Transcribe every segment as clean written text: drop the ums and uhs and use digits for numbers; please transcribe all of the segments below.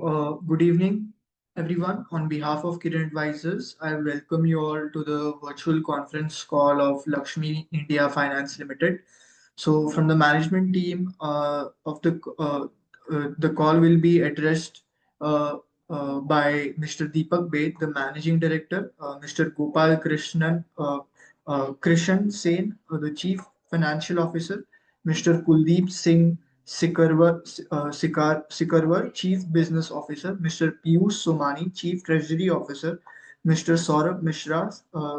Good evening, everyone. On behalf of Kiran Advisors, I welcome you all to the virtual conference call of Laxmi India Finance Limited. So, from the management team the call will be addressed uh, by Mr. Deepak Bed, the Managing Director, Mr. Gopal Krishan Sen, the Chief Financial Officer, Mr. Kuldeep Singh Sikarwar, Chief Business Officer, Mr. Piyush Somani, Chief Treasury Officer, Mr. Saurabh Mishra,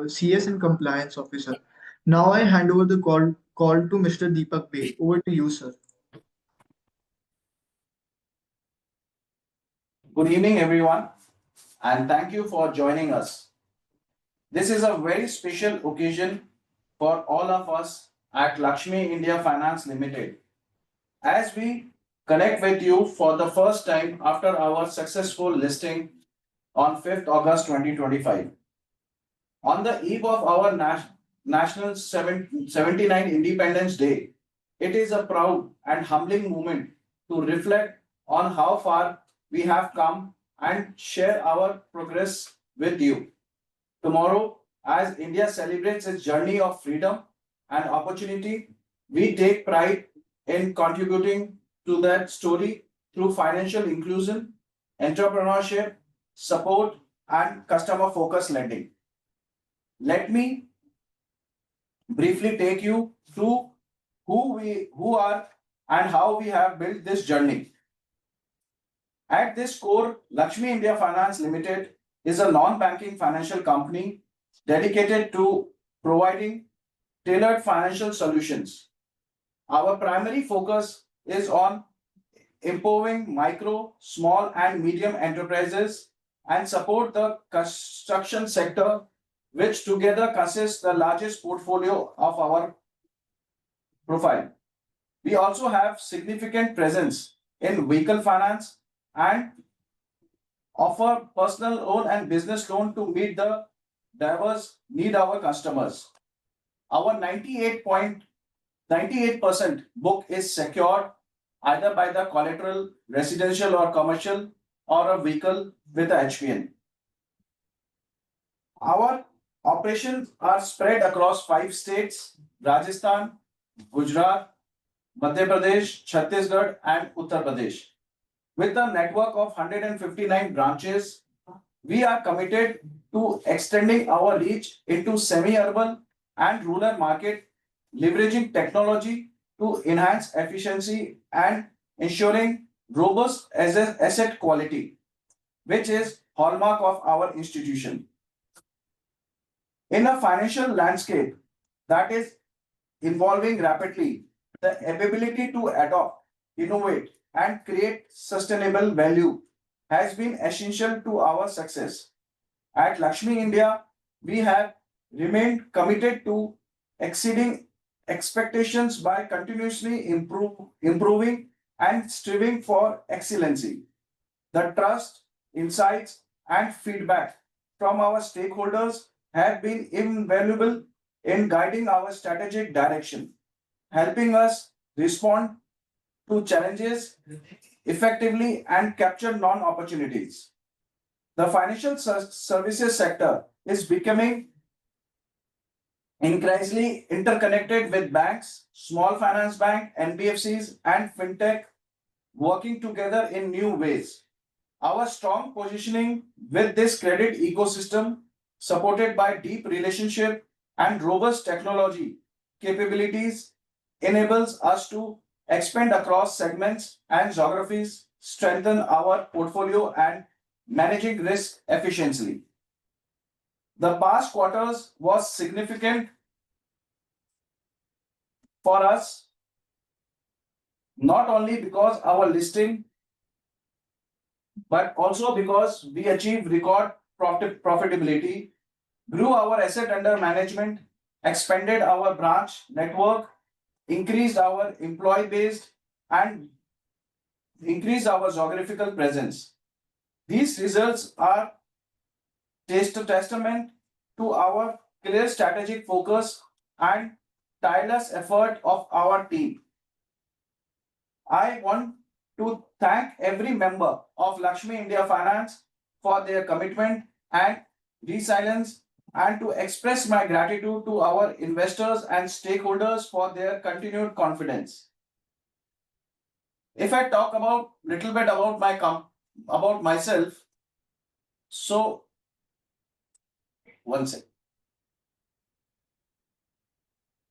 CS and Compliance Officer. Now I hand over the call to Mr. Deepak Bey. Over to you, sir. Good evening, everyone, and thank you for joining us. This is a very special occasion for all of us at Laxmi India Finance Limited as we connect with you for the first time after our successful listing on 5th August 2025. On the eve of our National 79 Independence Day, it is a proud and humbling moment to reflect on how far we have come and share our progress with you. Tomorrow, as India celebrates its journey of freedom and opportunity, we take pride in contributing to that story through financial inclusion, entrepreneurship, support, and customer focused lending. Let me briefly take you through who are and how we have built this journey. At this core, Laxmi India Finance Limited is a non-banking financial company dedicated to providing tailored financial solutions. Our primary focus is on empowering micro, small, and medium enterprises and support the construction sector, which together consists the largest portfolio of our profile. We also have significant presence in vehicle finance and offer personal loan and business loan to meet the diverse need of our customers. Our 98% book is secured either by the collateral, residential or commercial, or a vehicle with a HPN. Our operations are spread across 5 states: Rajasthan, Gujarat, Madhya Pradesh, Chhattisgarh, and Uttar Pradesh. With a network of 159 branches, we are committed to extending our reach into semi-urban and rural market, leveraging technology to enhance efficiency and ensuring robust asset quality, which is hallmark of our institution. In a financial landscape that is evolving rapidly, the ability to adopt, innovate, and create sustainable value has been essential to our success. At Lakshmi India, we have remained committed to exceeding expectations by continuously improving and striving for excellency. The trust, insights, and feedback from our stakeholders have been invaluable in guiding our strategic direction, helping us respond to challenges effectively and capture non-opportunities. The financial services sector is becoming increasingly interconnected with banks, small finance bank, NBFCs, and fintech working together in new ways. Our strong positioning with this credit ecosystem, supported by deep relationship and robust technology capabilities, enables us to expand across segments and geographies, strengthen our portfolio, and managing risk efficiently. The past quarters was significant for us, not only because our listing, but also because we achieved record profitability, grew our asset under management, expanded our branch network, increased our employee base, and increased our geographical presence. These results are testament to our clear strategic focus and tireless effort of our team. I want to thank every member of Laxmi India Finance for their commitment and resilience, and to express my gratitude to our investors and stakeholders for their continued confidence. If I talk about little bit about about myself, so one second.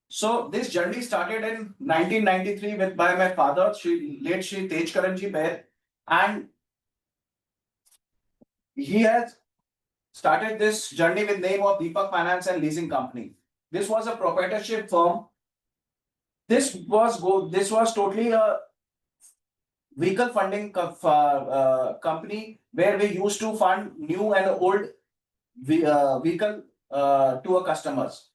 So this journey started in 1993 with by my father, Shri Tej Karanji Bair, and he has started this journey with name of Deepak Finance and Leasing Company. This was a proprietorship firm. This was totally a vehicle funding company where we used to fund new and old vehicle to our customers.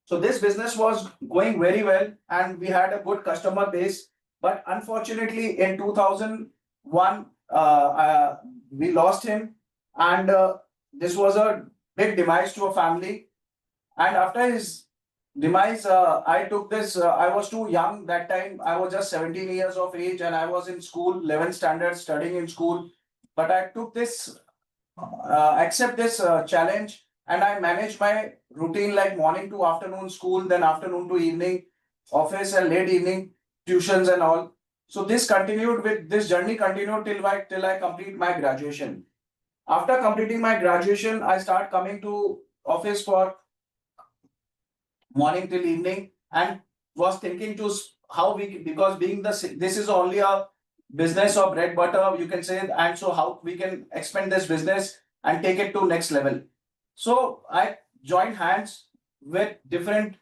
So this business was going very well and we had a good customer base. But unfortunately, in 2001, we lost him, and this was a big demise to a family. And after his demise, I took this. I was too young that time. I was just 17 years of age, and I was in school, 11th standard, studying in school. But I took this accept this challenge, and I manage my routine like morning to afternoon school, then afternoon to evening office, and late evening tuitions and all. So this journey continued till I complete my graduation. After completing my graduation, I start coming to office for morning till evening, and was thinking to how we, because being this is only a business of bread butter, you can say, and so how we can expand this business and take it to next level. So I joined hands with different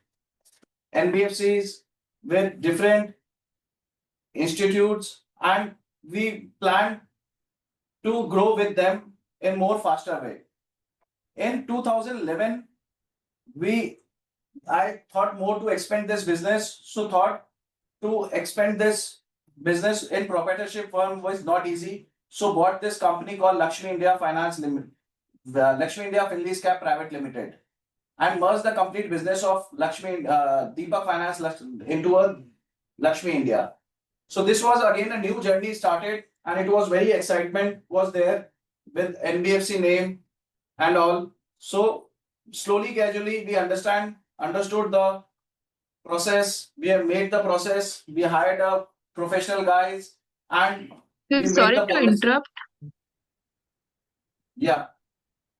NBFCs, with different institutes, and we plan to grow with them in more faster way. In 2011, we I thought more to expand this business. So thought to expand this business in proprietorship firm was not easy. So bought this company called Laxmi India Finance Limited, Laxmi India Finlease Cap Private Limited, and merged the complete business of Laxmi Deepak Finance into a Laxmi India. So this was again a new journey started, and it was very excitement was there with NBFC name and all. So slowly, gradually, we understood the process. We have made the process. We hired a professional guys, and we made Sorry the to policy. interrupt. Yeah,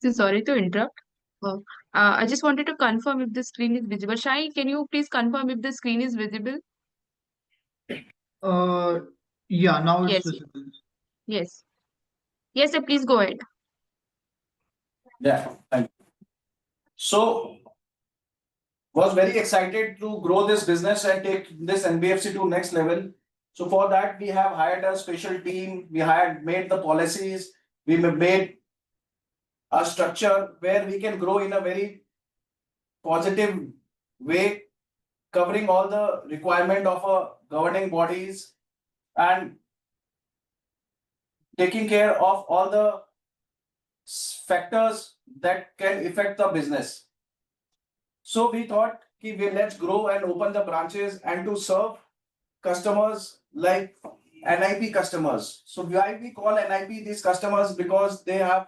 Sorry to interrupt. Uh, I just wanted to confirm if the screen is visible. Shai, can you please confirm if the screen is visible? Uh, yeah, now it's Yes, visible. yes. Yes, sir, please go ahead. yeah. Thank you. So was very excited to grow this business and take this NBFC to next level. So for that, we have hired a special team. We had made the policies. We made a structure where we can grow in a very positive way, covering all the requirement of a governing bodies and taking care of all the factors that can affect the business. So we thought let's grow and open the branches and to serve customers like NIP customers. So why we call NIP these customers? Because they have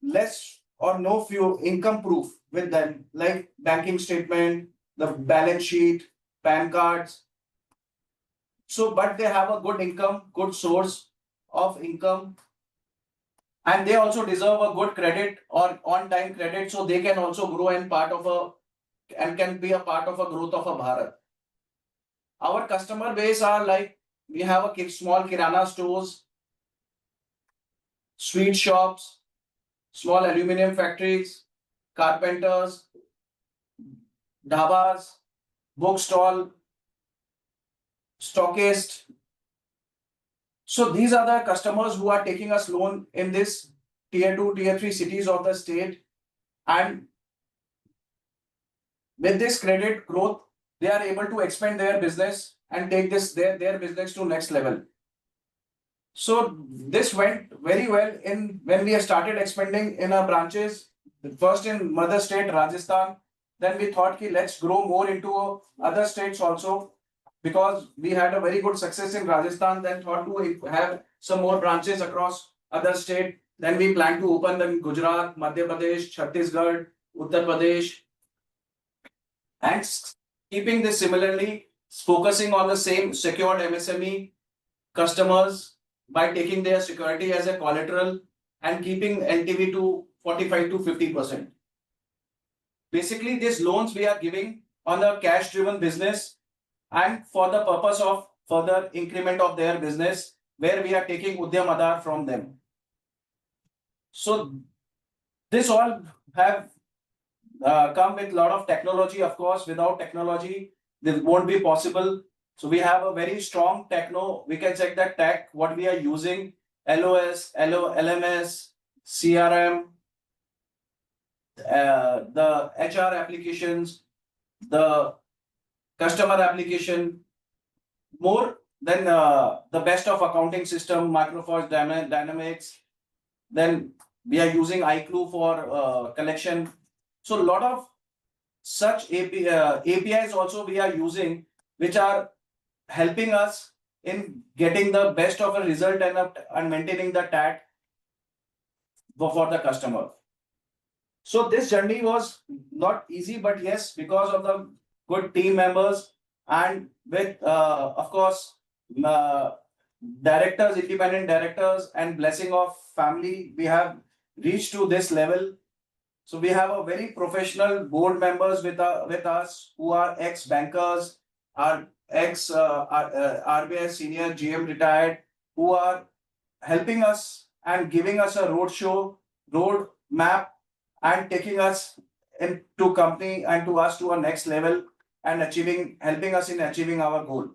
less or no few income proof with them, like banking statement, the balance sheet, PAN cards. So, but they have a good income, good source of income, and they also deserve a good credit or on-time credit, so they can also grow and can be a part of a growth of a Bharat. Our customer base are like, we have a small kirana stores, sweet shops, small aluminum factories, carpenters, dhabas, bookstall, stockist. So these are the customers who are taking us loan in this tier 2, tier 3 cities of the state. And with this credit growth, they are able to expand their business and take their business to next level. So this went very well in when we started expanding in our branches, first in mother state Rajasthan. Then we thought let's grow more into other states also. because we had a very good success in Rajasthan, then thought to have some more branches across other state. Then we plan to open them in Gujarat, Madhya Pradesh, Chhattisgarh, Uttar Pradesh, and keeping this similarly, focusing on the same secured MSME customers by taking their security as a collateral and keeping LTV to 45 to 50%. Basically, these loans we are giving on a cash driven business and for the purpose of further increment of their business, where we are taking Udyam Aadhar from them. So this all have come with a lot of technology. Of course, without technology, this won't be possible. So we have a very strong techno. We can check that tech, what we are using, LOS, LMS, CRM, the HR applications, the customer application, more than the best of accounting system, Microsoft Dynamics. Then we are using iClue for collection. So a lot of such APIs also we are using, which are helping us in getting the best of a result and maintaining the TAT for the customer. So this journey was not easy, but yes, because of the good team members and with, of course, uh, directors, independent directors, and blessing of family, we have reached to this level. So we have a very professional board members with us who are ex bankers, are ex RBI senior GM retired, who are helping us and giving us a road map, and taking us into company and to us to a next level and helping us in achieving our goal.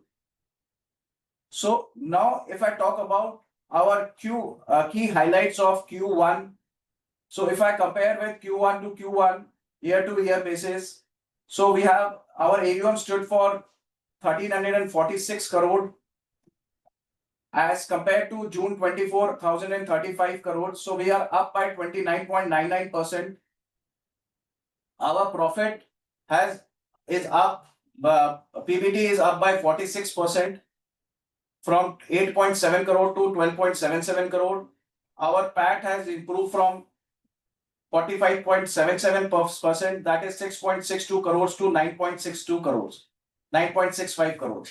So now, if I talk about our key highlights of Q1. So if I compare with Q1 to Q1 year to year basis, so we have our AUM stood for 1346 crore as compared to June 24, 1035 crores. So we are up by 29.99%. Our profit is up, PBT is up by 46% from 8.7 crore to 12.77 crore. Our PAT has improved from 45.77%, that is 6.62 crores to 9.62 crores, 9.65 crores.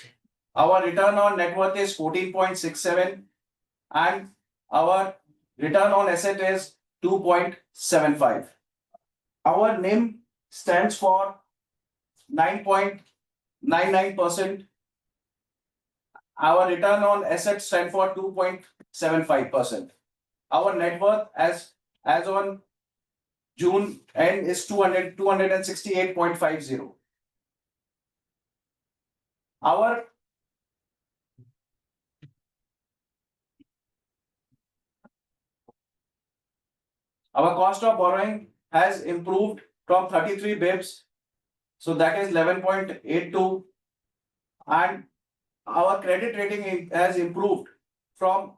Our return on net worth is 14.67 and our return on asset is 2.75. Our NIM stands for 9.99%. Our return on assets stand for 2.75%. Our net worth as on June end is 268.50. Our cost of borrowing has improved from 33 bips, so that is 11.82, and our credit rating has improved from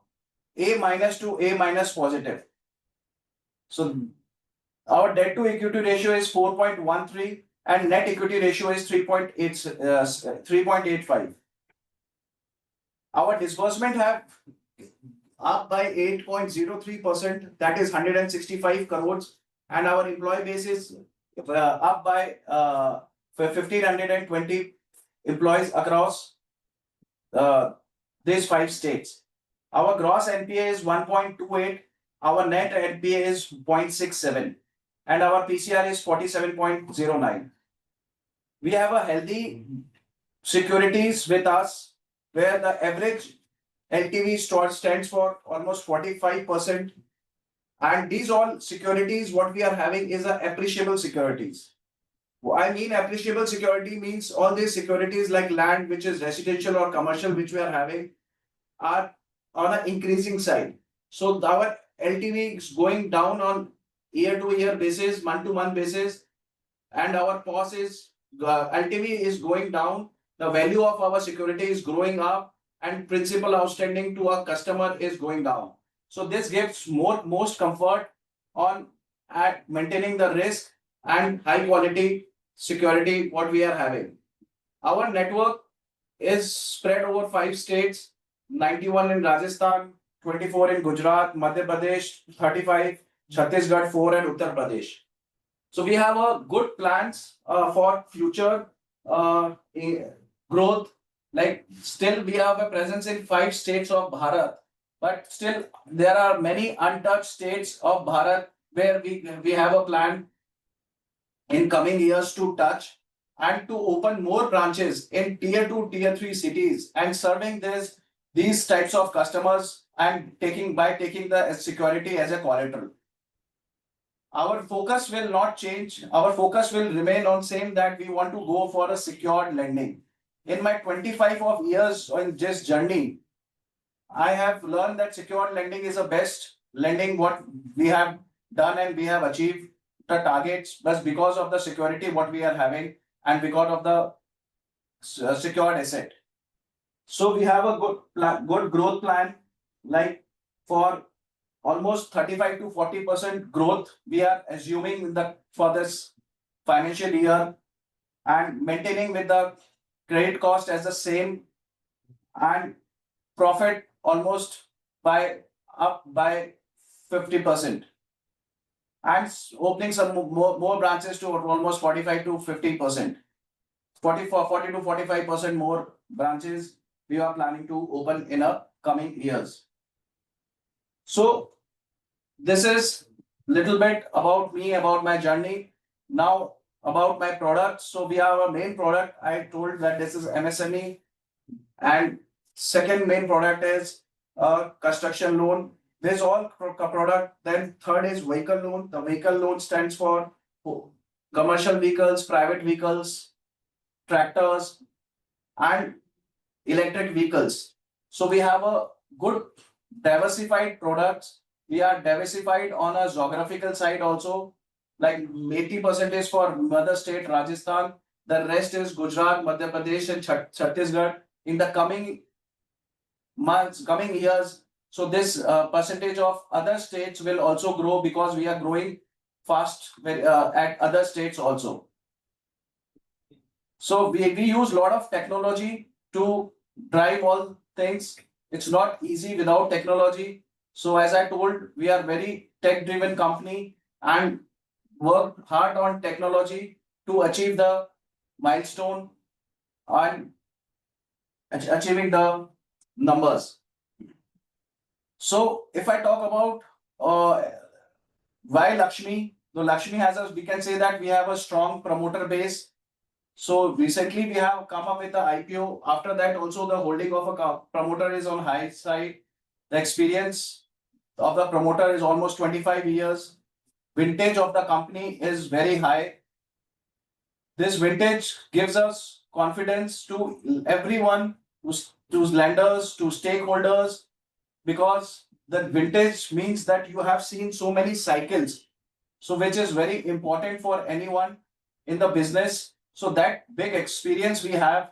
A minus to A minus positive. So our debt to equity ratio is 4.13 and net equity ratio is 3.85. Our disbursement have up by 8.03%, that is 165 crores, and our employee base is up by 1520 employees across these 5 states. Our gross NPA is 1.28, our net NPA is 0.67, and our PCR is 47.09. We have a healthy securities with us where the average LTV stands for almost 45%. And these all securities, what we are having is a appreciable securities. I mean, appreciable security means all these securities like land, which is residential or commercial, which we are having, are on an increasing side. So our LTV is going down on year to year basis, month to month basis, and our POS is LTV is going down. The value of our security is growing up, and principal outstanding to our customer is going down. So this gives most comfort on at maintaining the risk and high quality security what we are having. Our network is spread over 5 states, 91 in Rajasthan, 24 in Gujarat, Madhya Pradesh, 35, Chhattisgarh, 4, and Uttar Pradesh. So we have a good plans for future growth. Like still we have a presence in 5 states of Bharat, but still there are many untouched states of Bharat where we have a plan in coming years to touch and to open more branches in tier 2 tier 3 cities and serving this these types of customers and taking the security as a collateral. Our focus will not change. Our focus will remain on same that we want to go for a secured lending. In my 25 of years in this journey, I have learned that secured lending is the best lending what we have done and we have achieved the targets, but because of the security what we are having and because of the secured asset. So we have a good growth plan, like for almost 35 to 40% growth we are assuming in the for this financial year and maintaining with the credit cost as the same and profit almost by up by 50% and opening some more branches to almost 45 to 50%. 40 to 45% more branches we are planning to open in a coming years. So this is little bit about me, about my journey. Now about my product. So we have a main product. I told that this is MSME, and second main product is a construction loan. This all product. Then third is vehicle loan. The vehicle loan stands for commercial vehicles, private vehicles, tractors, and electric vehicles. So we have a good diversified products. We are diversified on a geographical side also. Like 80% is for mother state Rajasthan. The rest is Gujarat, Madhya Pradesh, and Chhattisgarh. In the coming months, coming years, so this percentage of other states will also grow because we are growing fast at other states also. So we use a lot of technology to drive all things. It's not easy without technology. So as I told, we are very tech driven company and work hard on technology to achieve the milestone and achieving the numbers. So if I talk about why Laxmi, so Laxmi has a, we can say that we have a strong promoter base. So recently we have come up with the IPO. After that, also the holding of a promoter is on high side. The experience of the promoter is almost 25 years. Vintage of the company is very high. This vintage gives us confidence to everyone, to lenders, to stakeholders, because the vintage means that you have seen so many cycles. So which is very important for anyone in the business. So that big experience we have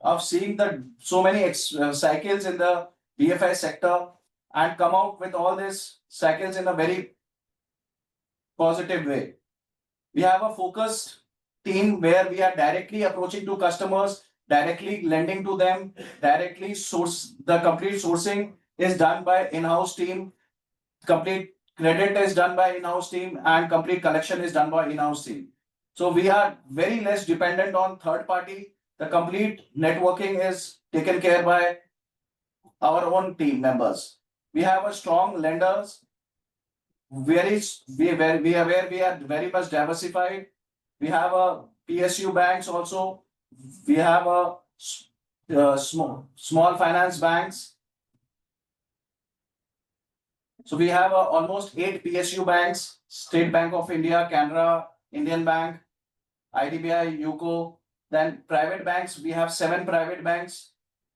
of seeing the so many cycles in the BFI sector and come out with all these cycles in a very positive way. We have a focused team where we are directly approaching to customers, directly lending to them, directly source. The complete sourcing is done by in-house team. Complete credit is done by in-house team and complete collection is done by in-house team. So we are very less dependent on third party. The complete networking is taken care by our own team members. We have a strong lenders. Where we are very much diversified. We have a PSU banks also. We have a small finance banks. So we have almost 8 PSU banks: State Bank of India, Canara, Indian Bank, IDBI, UCO. Then private banks, we have 7 private banks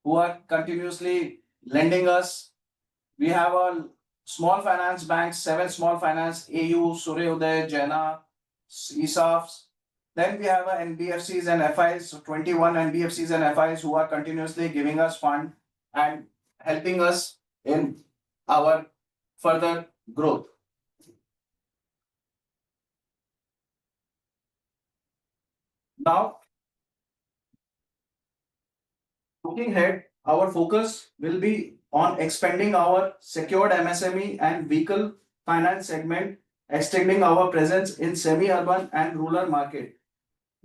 who are continuously lending us. We have a small finance banks, 7 small finance: AU, Suryodaya, Jana, ESAFs. Then we have NBFCs and FIs, so 21 NBFCs and FIs who are continuously giving us fund and helping us in our further growth. Now, Looking ahead, our focus will be on expanding our secured MSME and vehicle finance segment, extending our presence in semi-urban and rural market,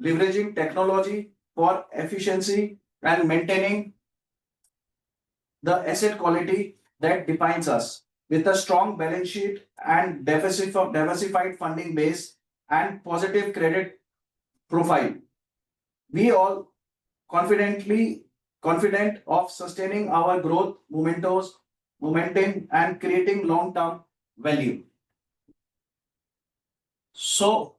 leveraging technology for efficiency and maintaining the asset quality that defines us. With a strong balance sheet and diversified funding base and positive credit profile, we all confidently confident of sustaining our growth momentum and creating long-term value. So,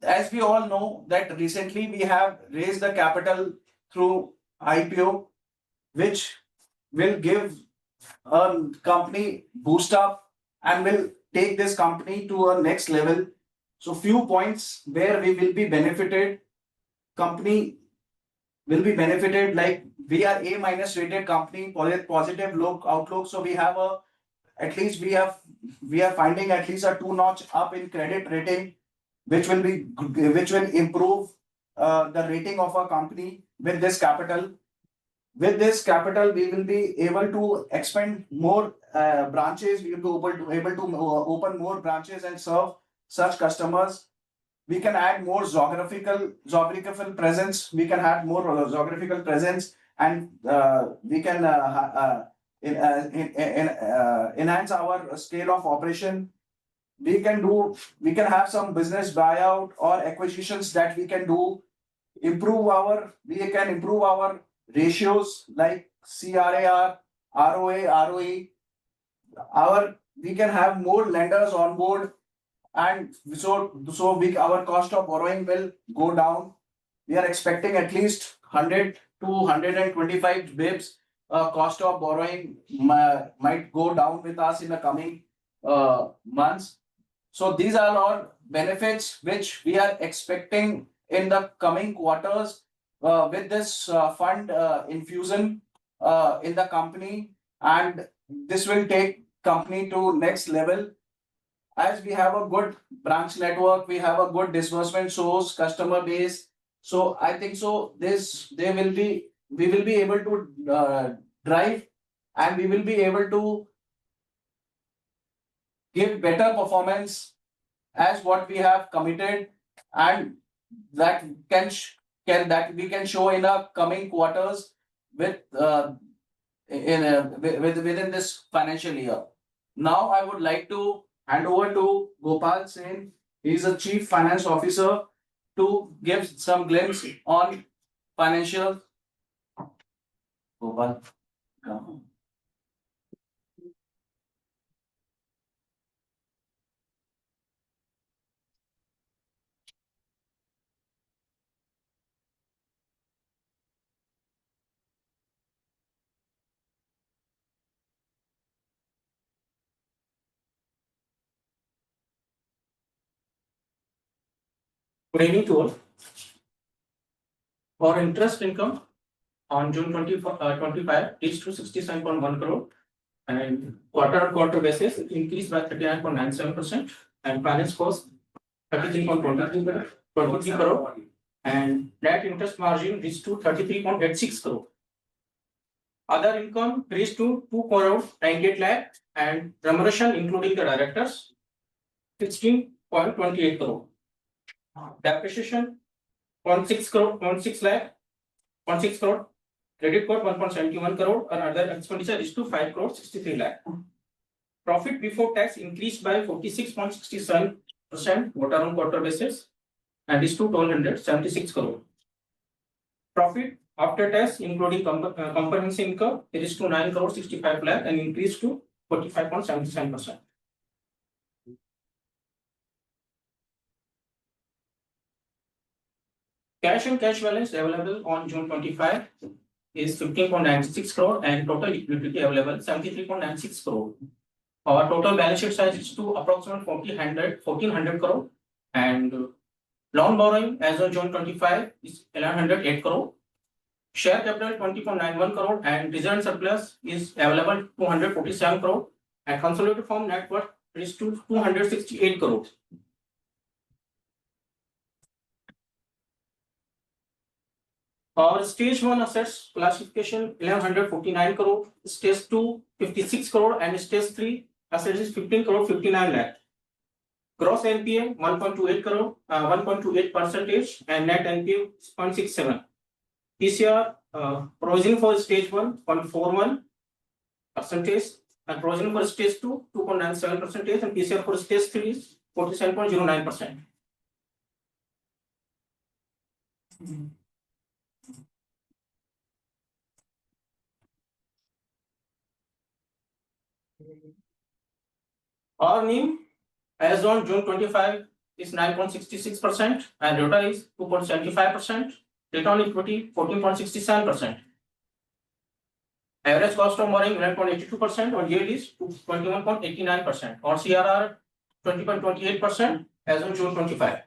as we all know that recently we have raised the capital through IPO, which will give a company boost up and will take this company to a next level. So few points where we will be benefited. Company will be benefited, like we are A minus rated company, positive look outlook. So we have a at least we are finding at least a two notch up in credit rating, which will improve the rating of our company with this capital. With this capital, we will be able to expand more branches. We will be able to open more branches and serve such customers. We can add more geographical presence. We can add more geographical presence, and we can enhance our scale of operation. We can have some business buyout or acquisitions that we can do. We can improve our ratios like CRAR, ROA, ROE. We can have more lenders on board, and our cost of borrowing will go down. We are expecting at least 100 to 125 bips. Cost of borrowing might go down with us in the coming months. So these are all benefits which we are expecting in the coming quarters with this fund infusion in the company, and this will take company to next level. As we have a good branch network, we have a good disbursement source, customer base. So I think so we will be able to drive, and we will be able to give better performance as what we have committed, and that that we can show in our coming quarters with within this financial year. Now I would like to hand over to Gopal Sen. He is a Chief Finance Officer, to give some glimpse on financial. Gopal. Good evening to all. Our interest income on June 25 reached to 67.1 crore, and quarter-on-quarter basis it increased by 39.97%, and finance cost 33.23 crore, and net interest margin reached to 33.86 crore. Other income reached to 2 crore 98 lakh, and remuneration including the directors 16.28 crore. Depreciation 0.6 crore, 0.6 lakh, 0.6 crore. Credit card 1.71 crore, and other expenditure is to 5 crore 63 lakh. Profit before tax increased by 46.67% quarter-on-quarter basis, and is to 1,276 crore. Profit after tax, including comprehensive income, it is to 9 crore 65 lakh, and increased to 45.77%. Cash and cash balance available on June 25 is 15.96 crore, and total liquidity available 73.96 crore. Our total balance sheet size is to approximately 1,400 crore, and loan borrowing as of June 25 is 1,108 crore. Share capital 20.91 crore, and reserve surplus is available 247 crore, and consolidated firm net worth is to 268 crore. Our stage 1 assets classification 1149 crore, stage 2 56 crore, and stage 3 assets is 15 crore 59 lakh. Gross NPA 1.28 crore, 1.28 percentage, and net NPA 0.67. PCR provision for stage 1 0.41 percentage, and provision for stage 2 2.97 percentage, and PCR for stage 3 is 47.09%. Our NIM as on June 25 is 9.66%, and ROTA is 2.75%. Return on equity 14.67%. Average cost of borrowing 11.82%, or yield is 21.89%, or CRR 20.28% as on June 25.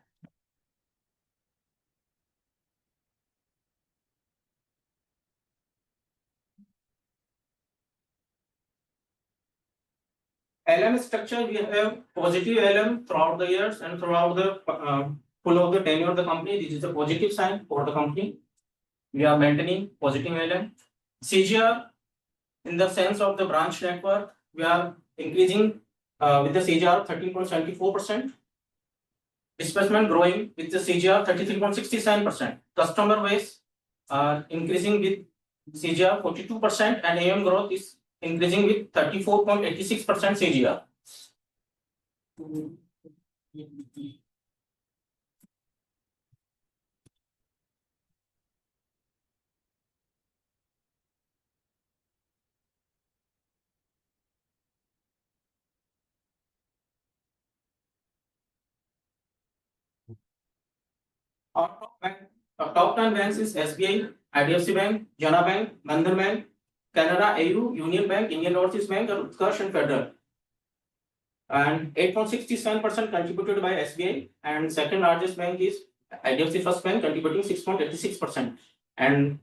LM structure, we have positive LM throughout the years and throughout the full of the tenure of the company. This is a positive sign for the company. We are maintaining positive LM. CGR, in the sense of the branch network, we are increasing with the CGR 13.74%. Disbursement growing with the CGR 33.67%. Customer base are increasing with CGR 42%, and AM growth is increasing with 34.86% CGR. Our top 10 banks is SBI, IDFC Bank, Jana Bank, Bandhan Bank, Canara, AU, Union Bank, Indian Overseas Bank, Utkarsh, and Federal. And 8.67% contributed by SBI, and second largest bank is IDFC First Bank, contributing 6.86%. And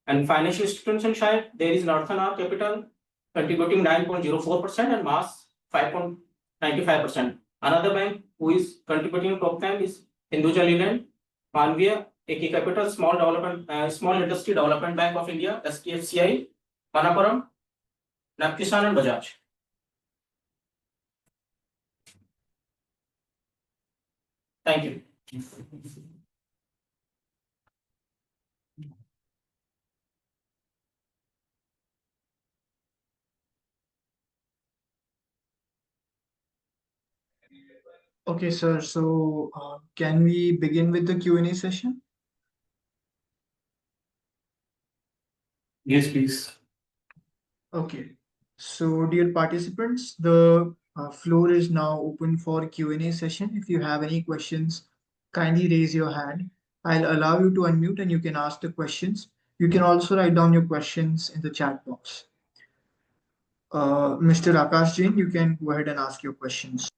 financial institution side, there is Northern R Capital contributing 9.04%, and Mass 5.95%. Another bank who is contributing top 10 is Hinduja Leyland, Manvia, AK Capital, Small Industry Development Bank of India, STFCI, Manapuram, Napkisan, and Bajaj. Thank you. Okay, sir. So can we begin with the Q&A session? Yes, please. Okay. So dear participants, the floor is now open for Q&A session. If you have any questions, kindly raise your hand. I'll allow you to unmute and you can ask the questions. You can also write down your questions in the chat box. Mr. Akash Jain, you can go ahead and ask your questions.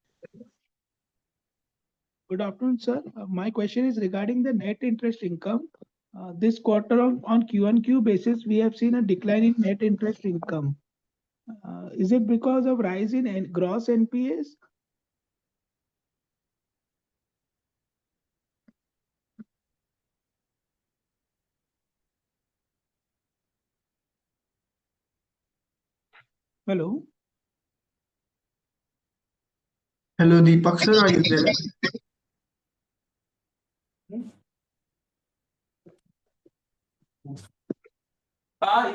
Good afternoon, sir. My question is regarding the net interest income. This quarter on Q1Q basis, we have seen a decline in net interest income. Is it because of rise in gross NPAs? Hello? Hello, Deepak sir, are you there?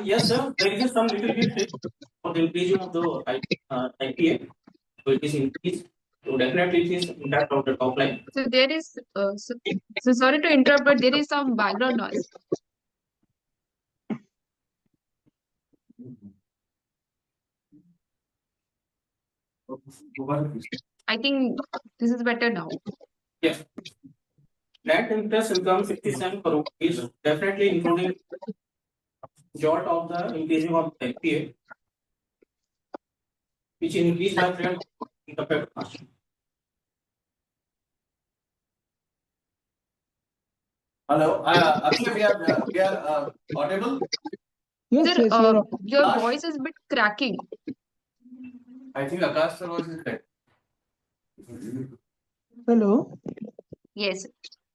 Yes, sir. There is some little bit hit for the increase of the IPA. So it is increased. So definitely it is impact of the top line. So there is, so sorry to interrupt, but there is some background noise. I think this is better now. Yes. Net interest income 57 crore is definitely including jolt of the increasing of the IPA, which increased by 300 compared to last year. Hello, actually we are audible. Yes, Sir, yes, you're your Ash? voice is a bit cracking. I think Akash sir voice is correct. Hello? Yes.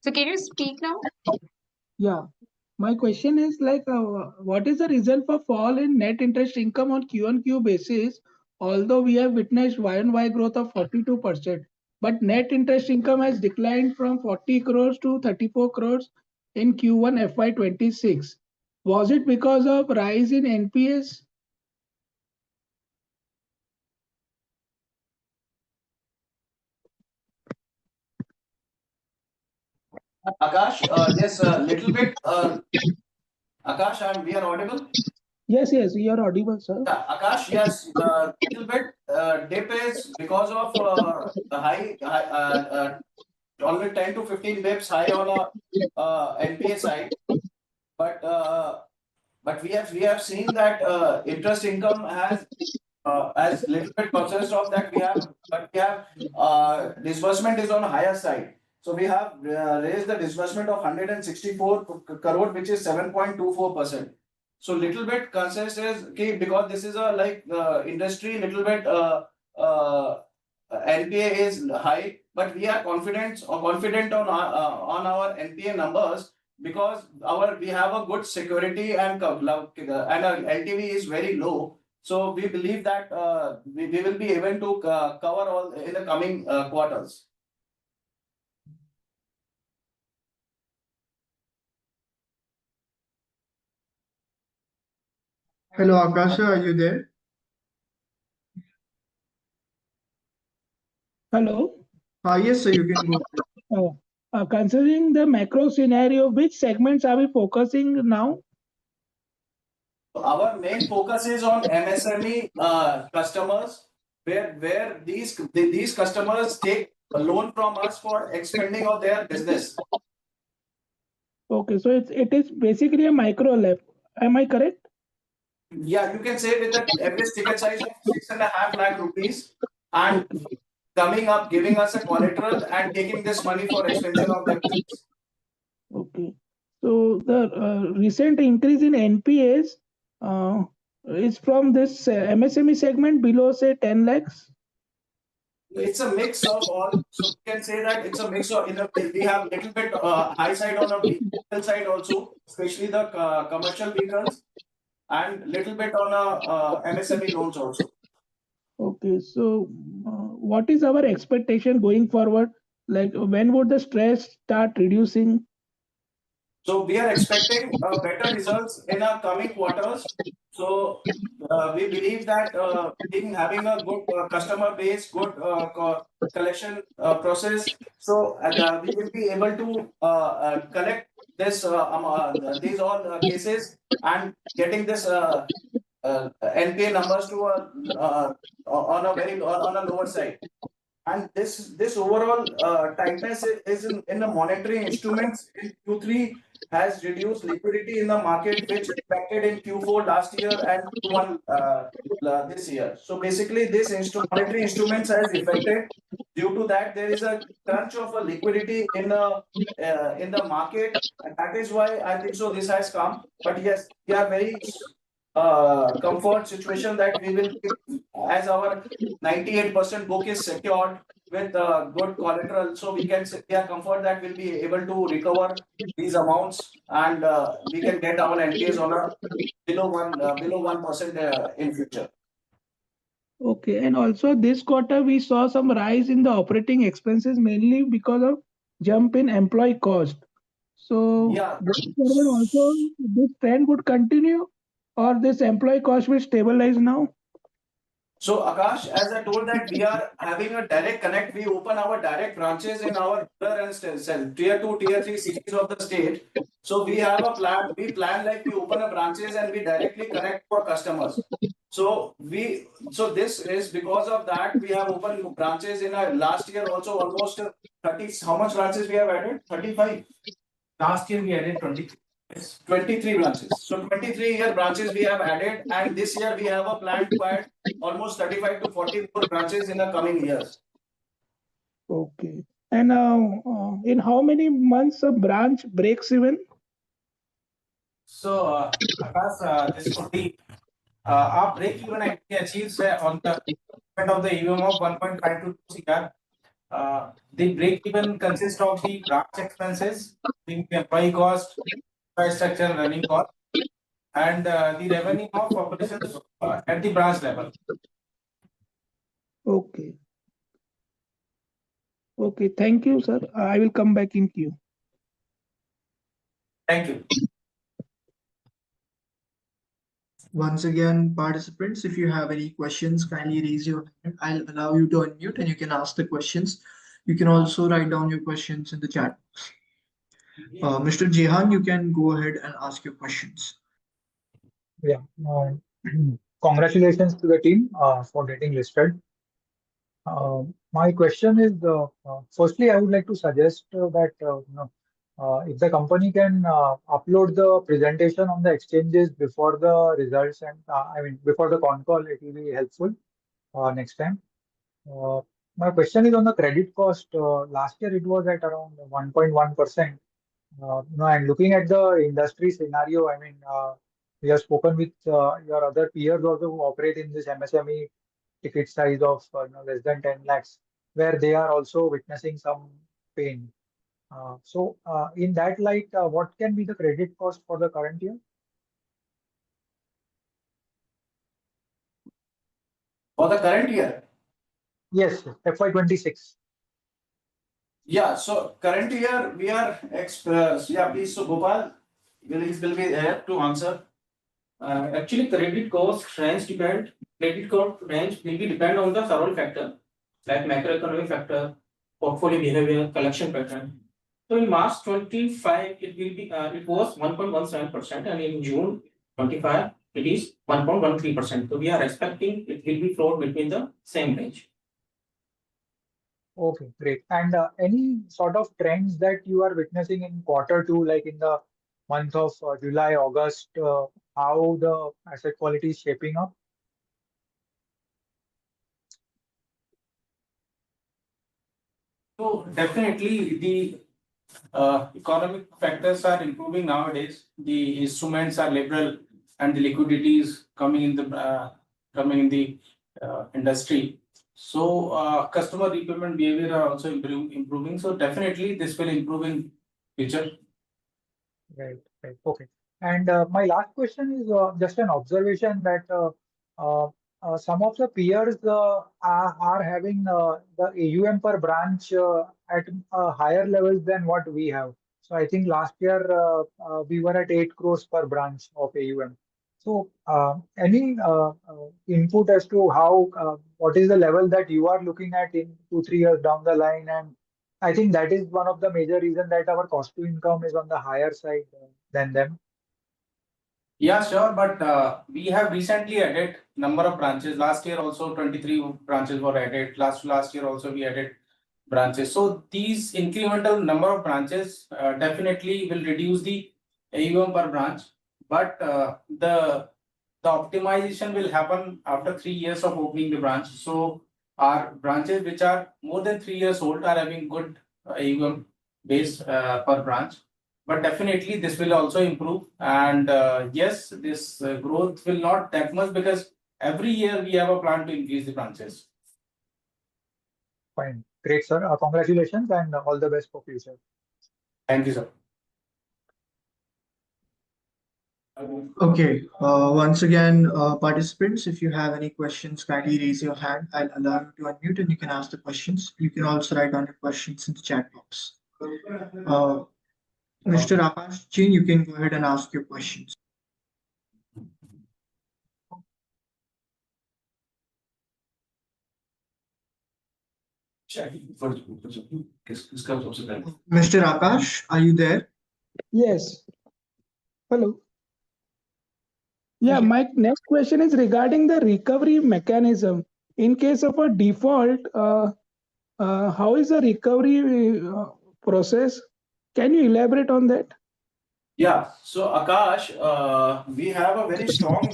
So can you speak now? Yeah. My question is like, what is the reason for fall in net interest income on Q-on-Q basis? Although we have witnessed Y-on-Y growth of 42%, but net interest income has declined from 40 crores to 34 crores in Q1 FY26. Was it because of rise in NPS? Akash, yes, a little bit. Akash, we are audible. Yes, yes, you are audible, sir. Yeah, Akash, yes, little bit dip is because of the only 10 to 15 bips high on a NPA side, but we have seen that interest income has as little bit consist of that we have disbursement is on a higher side. So we have raised the disbursement of 164 crore, which is 7.24%. So little bit consists is okay, because this is a like industry little bit NPA is high, but we are confident on our NPA numbers because we have a good security and our LTV is very low. So we believe that we will be able to cover all in the coming quarters. Hello, Akasha, are you there? Hello. Yes, sir, you can go ahead. Considering the macro scenario, which segments are we focusing now? Our main focus is on MSME customers, where these customers take a loan from us for expanding of their business. Okay, so it is basically a micro LAP. Am I correct? Yeah, you can say with the average ticket size of 6.5 lakh rupees and coming up, giving us a collateral and taking this money for expansion of their business. Okay. So the recent increase in NPAs is from this MSME segment below say 10 lakhs. It's a mix of all. So we can say that it's a mix of we have little bit high side on a vehicle side also, especially the commercial vehicles, and little bit on a MSME loans also. Okay, so what is our expectation going forward? Like when would the stress start reducing? So we are expecting better results in our coming quarters. So we believe that having a good customer base, good collection process, so we will be able to collect these all cases and getting this NPA numbers to on a lower side. And this overall tightness is in the monetary instruments in Q3 has reduced liquidity in the market, which impacted in Q4 last year and Q1 this year. So basically, this monetary instruments has affected. Due to that, there is a crunch of a liquidity in the market, and that is why I think so. This has come, but yes, we are very comfort situation that we will, as our 98% book is secured with good collateral, so we are comfort that we'll be able to recover these amounts and we can get our NPAs on a below 1% in future. Okay, and also this quarter we saw some rise in the operating expenses mainly because of jump in employee cost. So Yeah. going forward also this trend would continue or this employee cost will stabilize now? So Akash, as I told that we are having a direct connect, we open our direct branches in our rural and tier 2, tier 3 cities of the state. So we have a plan. We plan like we open a branches and we directly connect to our customers. So this is because of that we have opened branches in our last year also almost 30. How much branches we have added? 35. Last year we added 23. 23 branches. So 23 branches we have added, and this year we have a plan to add almost 35 to 40 more branches in the coming years. Okay. And in how many months a branch breaks even? So, Akash, this could be our break even actually achieves on the end of the EVM of 1.5 to 2 CR. The break even consists of the branch expenses, the employee cost, infrastructure and running cost, and the revenue of operations at the branch level. Okay. Okay. Thank you, sir. I will come back in queue. Thank you. Once again, participants, if you have any questions, kindly raise your hand. I'll allow you to unmute and you can ask the questions. You can also write down your questions in the chat box. Mr. Jehan, you can go ahead and ask your questions. Yeah. Congratulations to the team for getting listed. My question is, firstly, I would like to suggest that if the company can upload the presentation on the exchanges before the results and I mean before the con call, it will be helpful next time. Uh, my question is on the credit cost. Last year it was at around 1.1%. And looking at the industry scenario, I mean, we have spoken with your other peers also who operate in this MSME ticket size of less than 10 lakhs, where they are also witnessing some pain. In that light, what can be the credit cost for the current year? For the current year? Yes, FY26. Yeah, so current year we are yeah, please, so Gopal will be there to answer. Actually, credit cost range depend. Credit cost range will be depend on the several factor like macroeconomic factor, portfolio behavior, collection pattern. So in March 25, it was 1.17%, and in June 25, it is 1.13%. So we are expecting it will be float between the same range. Okay, great. And any sort of trends that you are witnessing in Q2, like in the month of July, August, how the asset quality is shaping up? So definitely the economic factors are improving nowadays. The instruments are liberal, and the liquidity is coming in the industry. So customer repayment behavior are also improving. So definitely this will improve in future. Right, right. Okay. And my last question is just an observation that uh, some of the peers are having the AUM per branch at higher levels than what we have. So I think last year we were at 8 crores per branch of AUM. So any input as to how what is the level that you are looking at in 2, 3 years down the line, and I think that is one of the major reasons that our cost to income is on the higher side than them. Yeah, sure. But we have recently added number of branches. Last year also 23 branches were added. Last year also we added branches. So these incremental number of branches definitely will reduce the AUM per branch. But the optimization will happen after 3 years of opening the branch. So our branches which are more than 3 years old are having good AUM base per branch. But definitely this will also improve, and yes, this growth will not that much because every year we have a plan to increase the branches. Fine. Great, sir. Congratulations and all the best for future. Thank you, sir. Okay, once again, participants, if you have any questions, kindly raise your hand. I'll allow you to unmute and you can ask the questions. You can also write down your questions in the chat box. Mr. Akash Chin, you can go ahead and ask your questions. Mr. Akash, are you there? Yes. Hello. Yeah, my next question is regarding the recovery mechanism. In case of a default, how is the recovery process? Can you elaborate on that? Yeah, so Akash, we have a very strong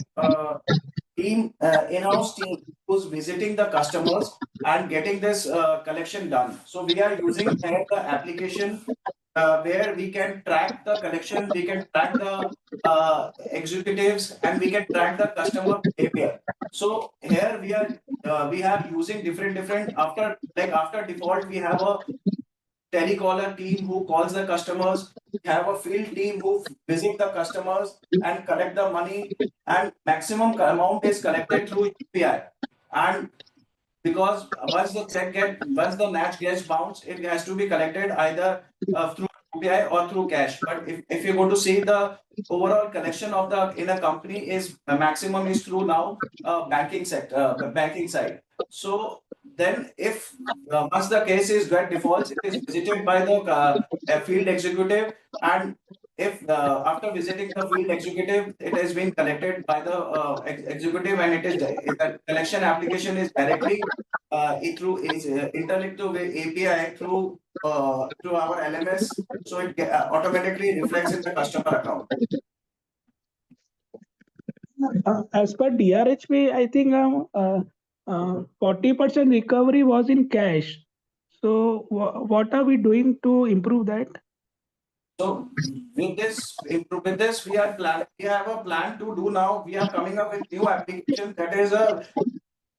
team, in-house team who's visiting the customers and getting this collection done. So we are using here the application where we can track the collection, we can track the executives, and we can track the customer behavior. So here we have using different after default we have a telecaller team who calls the customers we have a field team who visit the customers and collect the money, and maximum amount is collected through UPI. And because once the match gets bounced, it has to be collected either through UPI or through cash. But if you go to see the overall collection of the in a company is maximum is through now banking sector, banking side. So then if once the case is get defaults, it is visited by the a field executive, and if after visiting the field executive, it has been collected by the executive, and it is the collection application is directly through is interlinked to the API through our LMS, so it automatically reflects in the customer account. As per DRHP, I think 40% recovery was in cash. So what are we doing to improve that? So with this, we are plan. We have a plan to do now. We are coming up with new application that is a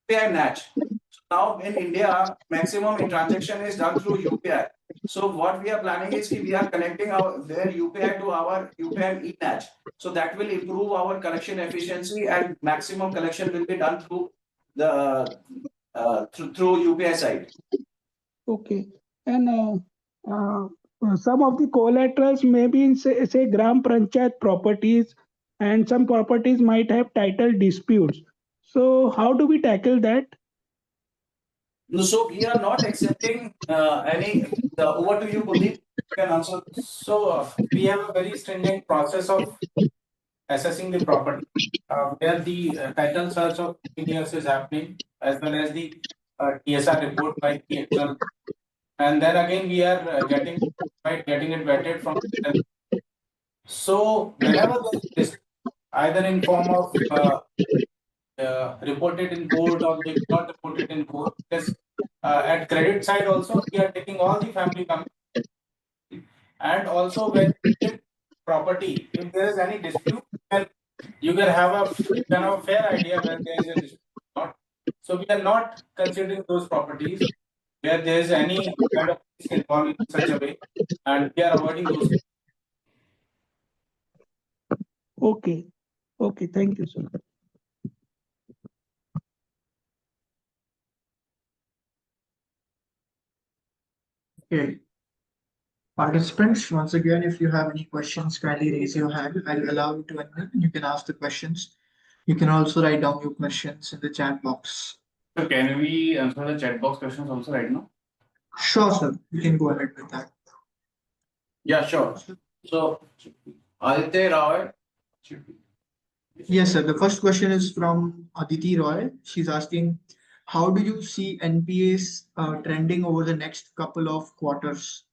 UPI match. So now in India, maximum in transaction is done through UPI. So what we are planning is we are connecting our their UPI to our UPI e-match. So that will improve our collection efficiency, and maximum collection will be done through the through UPI side. Okay. And some of the collaterals may be in say Gram Panchayat properties, and some properties might have title disputes. So how do we tackle that? No, so we are not accepting any. Over to you, Kuldeep. You can answer. So we have a very stringent process of assessing the property, where the title search of engineers is happening, as well as the TSR report by the external. And then again, we are getting it vetted from. So whenever there is this, either in form of reported in court or maybe not reported in court, yes, at credit side also, we are taking all the family companies, and also when property, if there is any dispute, then you can have a fair idea when there is a dispute or not. So we are not considering those properties where there is any kind of risk involved in such a way, and we are avoiding those. Okay. Okay. Thank you, sir. Okay. Participants, once again, if you have any questions, kindly raise your hand. I'll allow you to unmute and you can ask the questions. You can also write down your questions in the chat box. So can we answer the chat box questions also right now? Sure, sir. You can go ahead with that. Yeah, sure. So Aditya Roy. Yes, sir. The first question is from Aditi Roy. She's asking, how do you see NPAs trending over the next couple of quarters?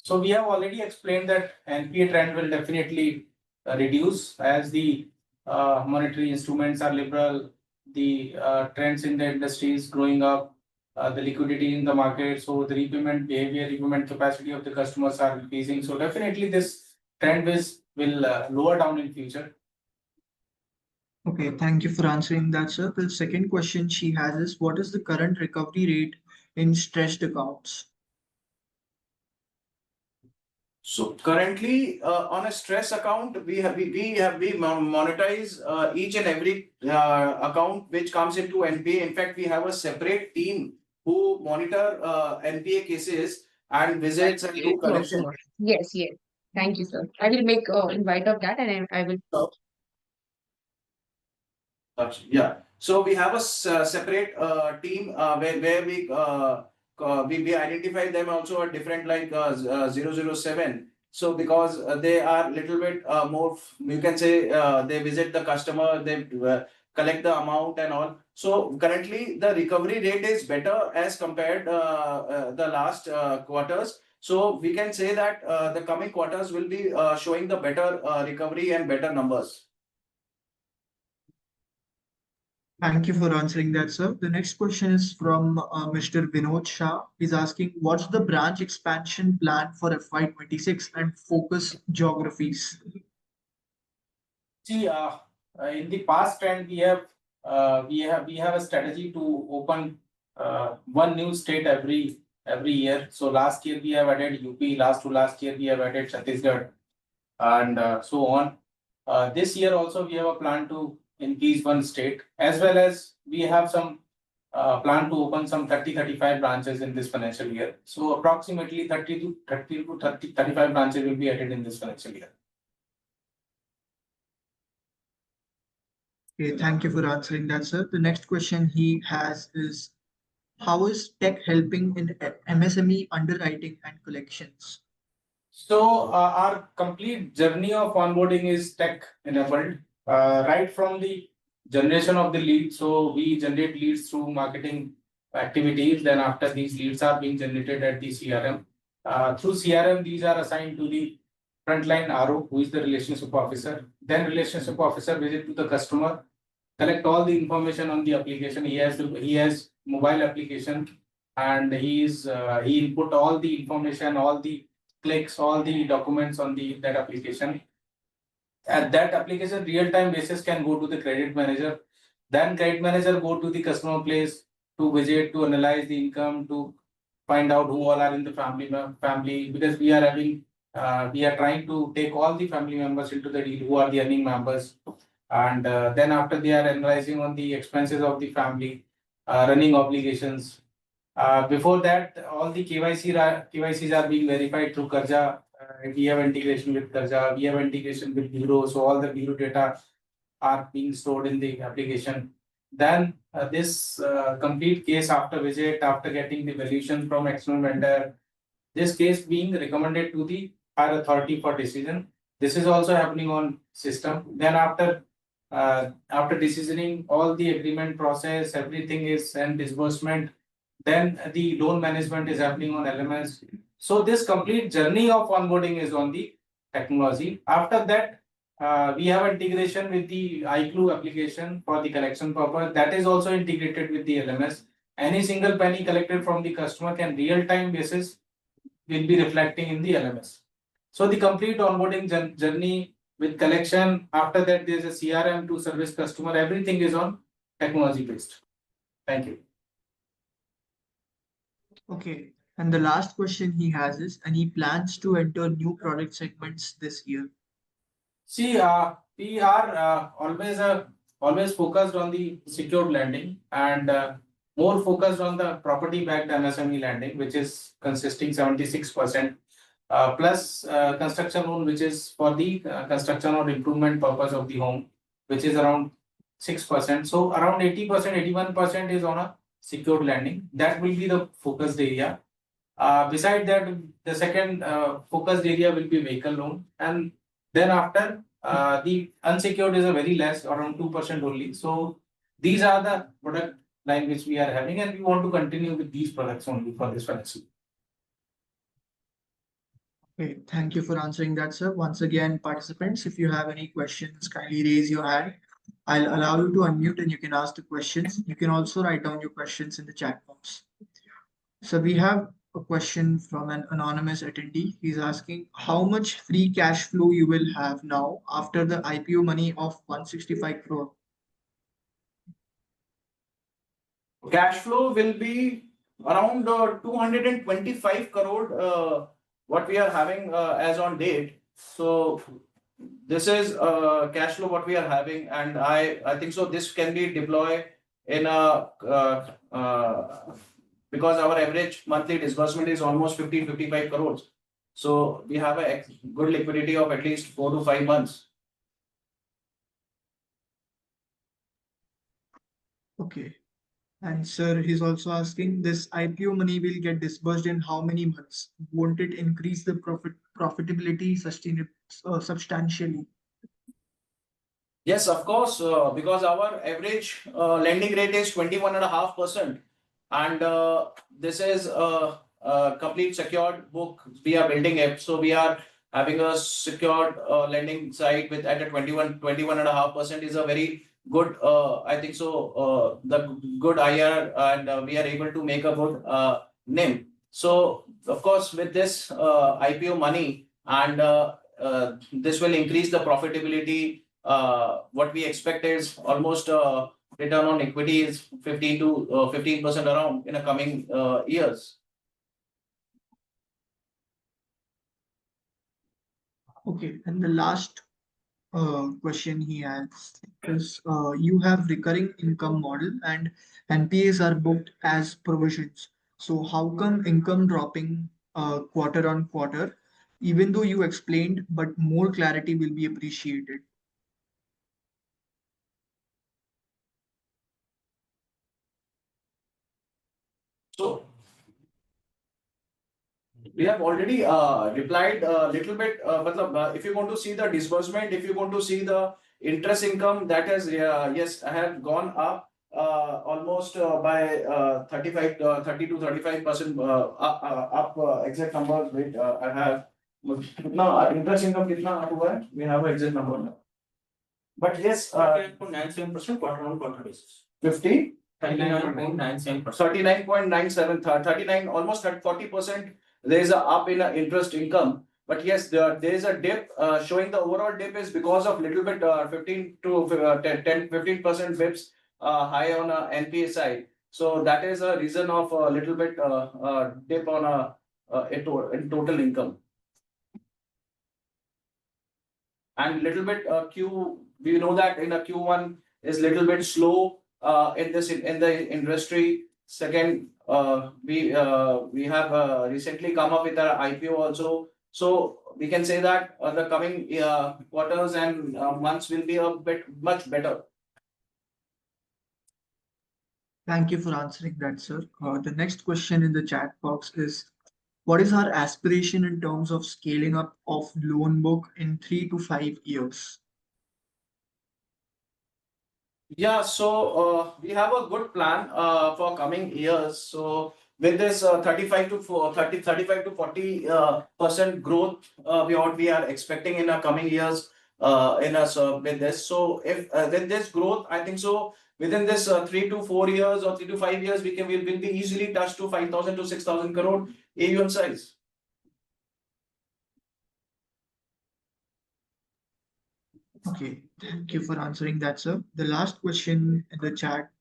So we have already explained that NPA trend will definitely reduce as the monetary instruments are liberal, the trends in the industry is growing up, the liquidity in the market, so the repayment behavior, repayment capacity of the customers are increasing. So definitely this trend will lower down in future. Okay, thank you for answering that, sir. The second question she has is, what is the current recovery rate in stressed accounts? So currently, on a stress account, we monetize each and every account which comes into NPA. In fact, we have a separate team who monitor NPA cases and visits and do Sure, collection. sure. Yes, yes. Thank you, sir. I will make invite of that, and I will. Yeah. So we have a separate team where we identify them also at different like 007. So because they are little bit more, you can say they visit the customer, they collect the amount and all. So currently the recovery rate is better as compared the last quarters. So we can say that the coming quarters will be showing the better recovery and better numbers. Thank you for answering that, sir. The next question is from Mr. Vinod Shah. He's asking, what's the branch expansion plan for FY26 and focus geographies? See, in the past trend, we have a strategy to open one new state every every year. So last year we have added UP, last to last year we have added Chhattisgarh, and so on. This year also we have a plan to increase one state, as well as we have some plan to open some 35 branches in this financial year. So approximately 35 branches will be added in this financial year. Okay, thank you for answering that, sir. The next question he has is, how is tech helping in MSME underwriting and collections? So our complete journey of onboarding is tech enabled, right from the generation of the lead. So we generate leads through marketing activities. Then after these leads are being generated at the CRM, through CRM these are assigned to the frontline RO, who is the relationship officer. Then relationship officer visit to the customer, collect all the information on the application. He has mobile application, and he input all the information, all the clicks, all the documents on the that application. At that application, real time basis can go to the credit manager. Then credit manager go to the customer place to visit, to analyze the income, to find out who all are in the family, because we are trying to take all the family members into the deal who are the earning members, and then after they are analyzing on the expenses of the family, running obligations. Before that, all the KYCs are being verified through Karja. We have integration with Karja. We have integration with Bureau. So all the Bureau data are being stored in the application. Then this complete case after visit, after getting the valuation from external vendor, this case being recommended to the higher authority for decision. This is also happening on system. Then after decisioning, all the agreement process, everything is and disbursement. Then the loan management is happening on LMS. So this complete journey of onboarding is on the technology. After that, we have integration with the iClue application for the collection purpose. That is also integrated with the LMS. Any single penny collected from the customer can real time basis will be reflecting in the LMS. So the complete onboarding journey with collection, after that there is a CRM to service customer, everything is on technology based. Thank you. Okay, and the last question he has is, any plans to enter new product segments this year? See, we are always focused on the secured lending, and more focused on the property backed MSME lending, which is consisting 76%, plus construction loan, which is for the construction or improvement purpose of the home, which is around 6%. So around 80%, 81% is on a secured lending. That will be the focused area. Beside that, the second focused area will be vehicle loan, and then after the unsecured is a very less, around 2% only. So these are the product line which we are having, and we want to continue with these products only for this financial. Okay, thank you for answering that, sir. Once again, participants, if you have any questions, kindly raise your hand. I'll allow you to unmute and you can ask the questions. You can also write down your questions in the chat box. So we have a question from an anonymous attendee. He's asking how much free cash flow you will have now after the IPO money of 165 crore. Cash flow will be around 225 crore, what we are having as on date. So this is cash flow what we are having, and I think so this can be deployed in a because our average monthly disbursement is almost 55 crores. So we have a good liquidity of at least 4 to 5 months. Okay. And sir, he's also asking, this IPO money will get disbursed in how many months? Won't it increase the profitability substantially? Yes, of course, because our average lending rate is 21.5%, and this is a complete secured book we are building it. So we are having a secured lending side with at a 21.5% is a very good, I think so, the good IR, and we are able to make a good NIM. So of course, with this IPO money, and this will increase the profitability. What we expect is almost return on equity is 15% around in the coming years. Okay, and the last question he has is you have recurring income model and NPAs are booked as provisions. So how come income dropping quarter on quarter, even though you explained, but more clarity will be appreciated. So we have already replied a little bit. If you want to see the disbursement, if you want to see the interest income, that has yes, have gone up almost by 35, 30 to 35% up. Exact number, wait, I have. No, interest income कितना up हुआ है? We have an exact number now. But yes, 39.97% quarter on quarter basis. 50. 39.97%. 39.97, 39, almost at 40%. There is a up in interest income. But yes, there is a dip. Showing the overall dip is because of little bit 15 to 10, 15% bips high on a NPA side. So that is a reason of a little bit dip on in total income. And little bit we know that in a Q1 is little bit slow in the industry. Second, we have recently come up with our IPO also, so we can say that the coming quarters and months will be a bit much better. Thank you for answering that, sir. The next question in the chat box is, what is our aspiration in terms of scaling up of loan book in 3 to 5 years? Yeah, so we have a good plan for coming years. So with this 35 to 40% growth, what we are expecting in the coming years in us with this. So if with this growth, I think so within this 3 to 4 years or 3 to 5 years, will be easily touched to 5,000 to 6,000 crore AUM size. Okay, thank you for answering that, sir. The last question in the chat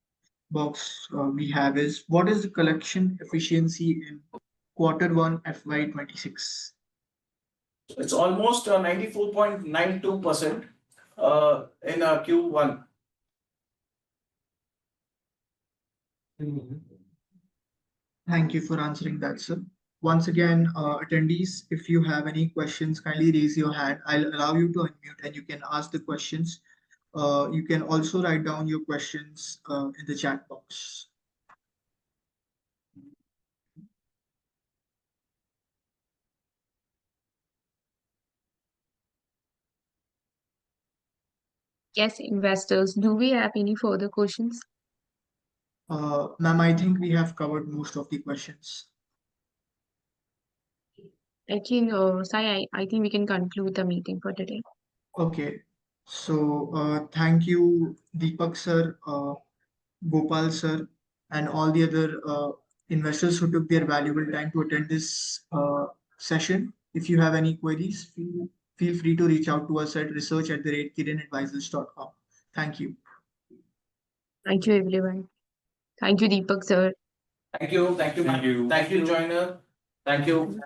box we have is, what is the collection efficiency in Q1 FY26? It's almost 94.92% in Q1. Thank you for answering that, sir. Once again, attendees, if you have any questions, kindly raise your hand. I'll allow you to unmute and you can ask the questions. You can also write down your questions in the chat box. Yes, investors, do we have any further questions? Ma'am, I think we have covered most of the questions. I think, Sai, I think we can conclude the meeting for today. Okay, so thank you, Deepak sir, Gopal sir, and all the other investors who took their valuable time to attend this session. If you have any queries, feel free to reach out to us at research@kirinadvisors.com. Thank you. Thank you, everyone. Thank you, Deepak sir. Thank you, thank you, Thank you. thank you, joiner. Thank you.